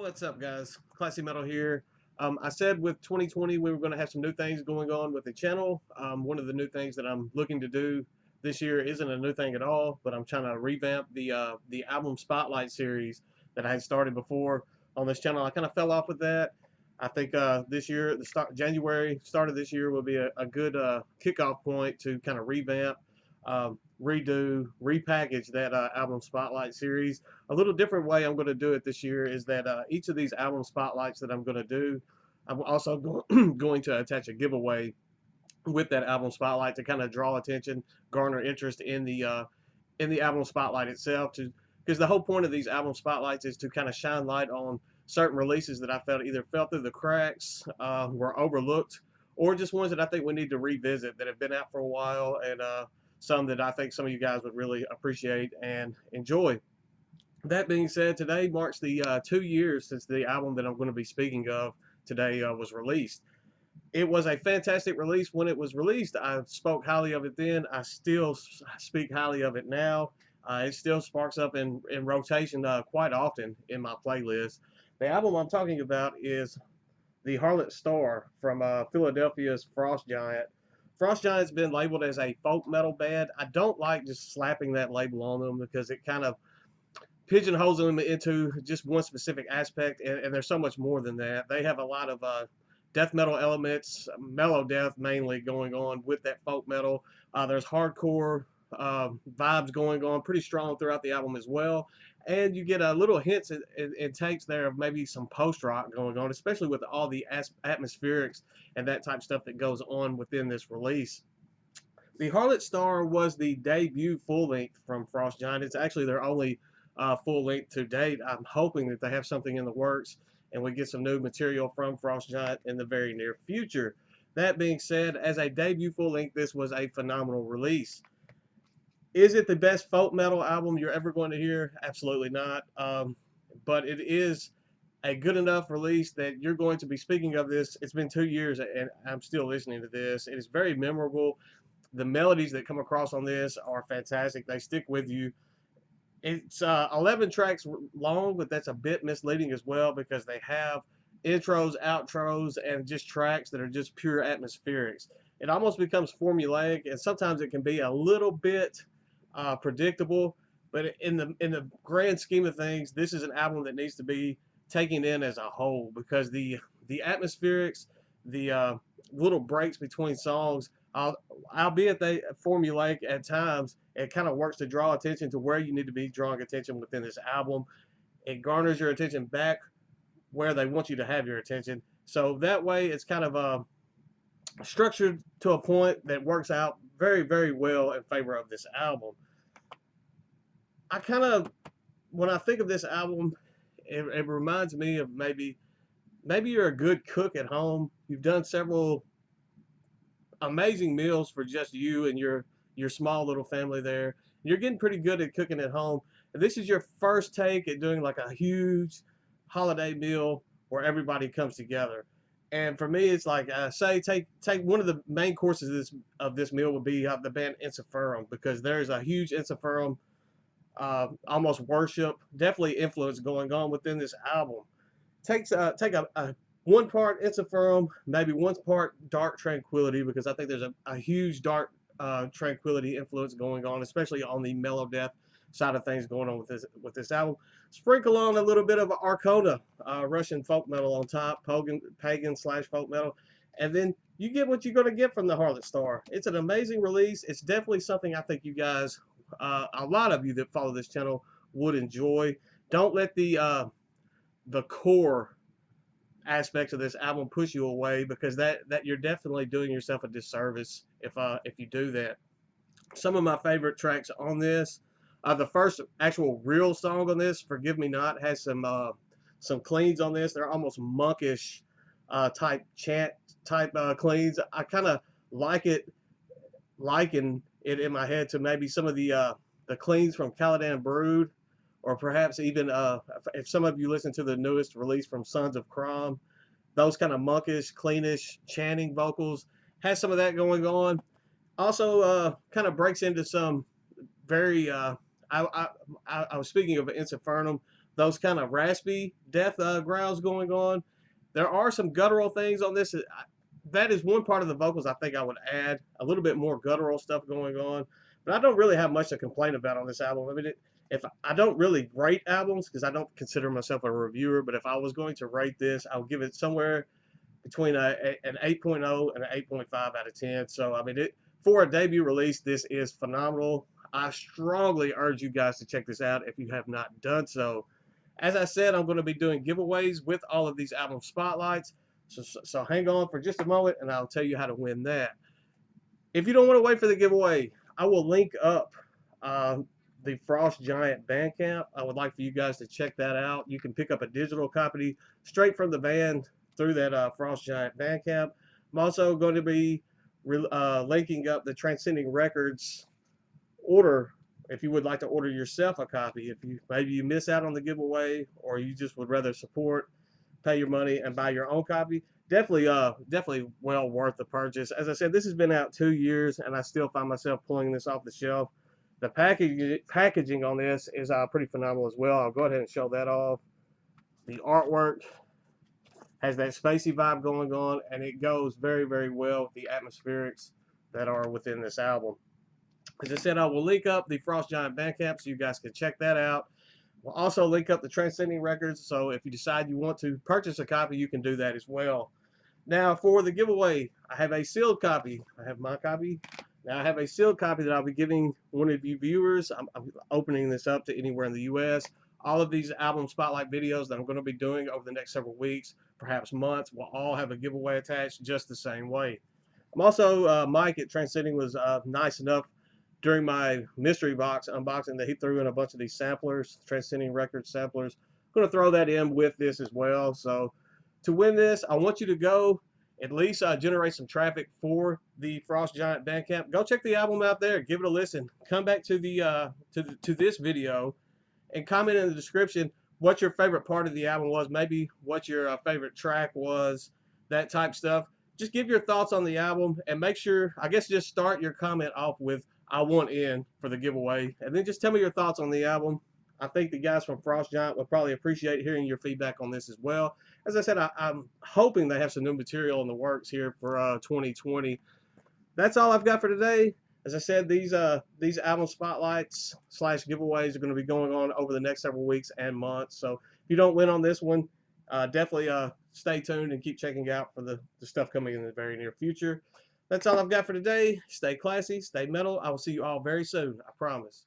What's up, guys? Classy Metal here. I said with 2020 we were going to have some new things going on with the channel. One of the new things that I'm looking to do this year isn't a new thing at all, but I'm trying to revamp the album spotlight series that I had started before on this channel. I kind of fell off with that. I think this year, January, start of this year, will be a good kickoff point to kind of revamp, redo, repackage that album spotlight series. A little different way I'm going to do it this year is that each of these album spotlights that I'm going to do, I'm also going to attach a giveaway with that album spotlight to kind of draw attention, garner interest in the album spotlight itself. To Because the whole point of these album spotlights is to kind of shine light on certain releases that I felt either fell through the cracks, were overlooked, or just ones that I think we need to revisit that have been out for a while, and some that I think some of you guys would really appreciate and enjoy. That being said, today marks the 2 years since the album that I'm going to be speaking of today was released. It was a fantastic release when it was released. I spoke highly of it then. I still speak highly of it now. It still sparks up in rotation quite often in my playlist. The album I'm talking about is the Harlot Star from Philadelphia's Frost Giant. Frost Giant's been labeled as a folk metal band. I don't like just slapping that label on them because it kind of pigeonholes them into just one specific aspect, and there's so much more than that. They have a lot of death metal elements, mellow death mainly going on with that folk metal. There's hardcore vibes going on pretty strong throughout the album as well. And you get a little hints and takes there of maybe some post-rock going on, especially with all the atmospherics and that type of stuff that goes on within this release. The Harlot Star was the debut full-length from Frost Giant. It's actually their only full-length to date. I'm hoping that they have something in the works and we get some new material from Frost Giant in the very near future. That being said, as a debut full-length, this was a phenomenal release. Is it the best folk metal album you're ever going to hear? Absolutely not. But it is a good enough release that you're going to be speaking of this. It's been 2 years and I'm still listening to this. It is very memorable. The melodies that come across on this are fantastic. They stick with you. It's 11 tracks long, but that's a bit misleading as well because they have intros, outros, and just tracks that are just pure atmospherics. It almost becomes formulaic, and sometimes it can be a little bit predictable. But in the grand scheme of things, this is an album that needs to be taken in as a whole because the atmospherics, the little breaks between songs, albeit they formulaic at times, it kind of works to draw attention to where you need to be drawing attention within this album. It garners your attention back where they want you to have your attention. So that way it's kind of structured to a point that works out very, very well in favor of this album. I kind of, when I think of this album, it reminds me of maybe you're a good cook at home. You've done several amazing meals for just you and your small little family there. You're getting pretty good at cooking at home. And this is your first take at doing like a huge holiday meal where everybody comes together. And for me, it's like say take one of the main courses of this meal would be the band Ensiferum, because there's a huge Ensiferum almost worship, definitely influence going on within this album. Take a one part Ensiferum, maybe one part Dark Tranquility, because I think there's a huge Dark Tranquility influence going on, especially on the mellow death side of things going on with this album. Sprinkle on a little bit of Arcona, Russian folk metal on top, pagan slash folk metal, and then you get what you're going to get from the Harlot Star. It's an amazing release. It's definitely something I think you guys, a lot of you that follow this channel, would enjoy. Don't let the core aspects of this album push you away, because that you're definitely doing yourself a disservice if you do that. Some of my favorite tracks on this, the first actual real song on this, Forgive Me Not, has some cleans on this. They're almost monkish type chant type cleans. I kind of liken it in my head to maybe some of the cleans from Caladan Brood, or perhaps even if some of you listen to the newest release from Sons of Crom, those kind of monkish, cleanish, chanting vocals, has some of that going on. Also kind of breaks into some very, I was speaking of Infernum, those kind of raspy death growls going on. There are some guttural things on this. That is one part of the vocals I think I would add a little bit more guttural stuff going on. But I don't really have much to complain about on this album. I mean, if I don't really rate albums because I don't consider myself a reviewer, but if I was going to rate this, I would give it somewhere between an 8.0 and an 8.5 out of 10. So I mean, for a debut release, this is phenomenal. I strongly urge you guys to check this out if you have not done so. As I said, I'm going to be doing giveaways with all of these album spotlights. So hang on for just a moment, and I'll tell you how to win that. If you don't want to wait for the giveaway, I will link up the Frost Giant Bandcamp. I would like for you guys to check that out. You can pick up a digital copy straight from the band through that Frost Giant Bandcamp. I'm also going to be linking up the Transcending Records order if you would like to order yourself a copy. If maybe you miss out on the giveaway, or you just would rather support, pay your money, and buy your own copy, definitely well worth the purchase. As I said, this has been out 2 years, and I still find myself pulling this off the shelf. The packaging on this is pretty phenomenal as well. I'll go ahead and show that off. The artwork has that spacey vibe going on, and it goes very, very well with the atmospherics that are within this album. As I said, I will link up the Frost Giant Bandcamp so you guys can check that out. We'll also link up the Transcending Records, so if you decide you want to purchase a copy, you can do that as well. Now, for the giveaway, I have a sealed copy. I have my copy. Now, I have a sealed copy that I'll be giving one of you viewers. I'm opening this up to anywhere in the U.S. All of these album spotlight videos that I'm going to be doing over the next several weeks, perhaps months, will all have a giveaway attached just the same way. I'm also, Mike at Transcending was nice enough during my mystery box unboxing that he threw in a bunch of these samplers, Transcending Records samplers. I'm going to throw that in with this as well. So to win this, I want you to go at least generate some traffic for the Frost Giant Bandcamp. Go check the album out there. Give it a listen. Come back to the to this video and comment in the description what your favorite part of the album was. Maybe what your favorite track was. That type stuff. Just give your thoughts on the album, and make sure, I guess, just start your comment off with "I want in" for the giveaway, and then just tell me your thoughts on the album. I think the guys from Frost Giant would probably appreciate hearing your feedback on this as well. As I said, I'm hoping they have some new material in the works here for 2020. That's all I've got for today. As I said, these album spotlights / giveaways are going to be going on over the next several weeks and months. So if you don't win on this one, definitely stay tuned and keep checking out for the stuff coming in the very near future. That's all I've got for today. Stay classy, stay metal. I will see you all very soon, I promise.